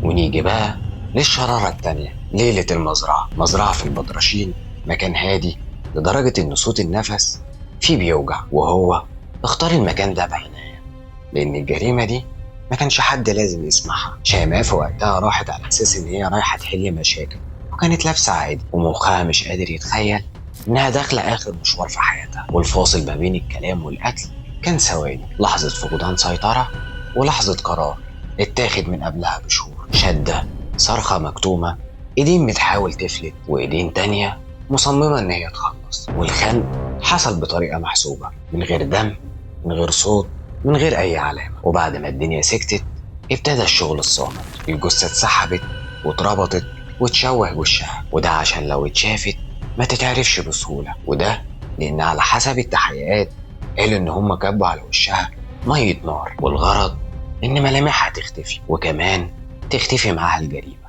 ونيجي بقى للشرارة التانية، ليلة المزرعة. مزرعة في البدرشين، مكان هادي لدرجة إن صوت النفس فيه بيوجع، وهو اختار المكان ده بعناية لأن الجريمة دي ما كانش حد لازم يسمعها. شيماء في وقتها راحت على أساس إن هي رايحة تحل مشاكل، وكانت لابسة عادي، ومخها مش قادر يتخيل إنها داخلة آخر مشوار في حياتها. والفاصل ما بين الكلام والقتل كان ثواني، لحظة فقدان سيطرة ولحظة قرار اتاخد من قبلها بشهور. شدة، صرخة مكتومة، ايدين بتحاول تفلت وايدين تانية مصممة ان هي تخلص. والخنق حصل بطريقة محسوبة، من غير دم، من غير صوت، من غير اي علامة. وبعد ما الدنيا سكتت ابتدى الشغل الصامت. الجثة اتسحبت واتربطت وتشوه وشها، وده عشان لو اتشافت ما تتعرفش بسهولة. وده لان على حسب التحقيقات قالوا ان هم كبوا على وشها مية نار، والغرض إن ملامحها تختفي، وكمان تختفي معاها الجريمة.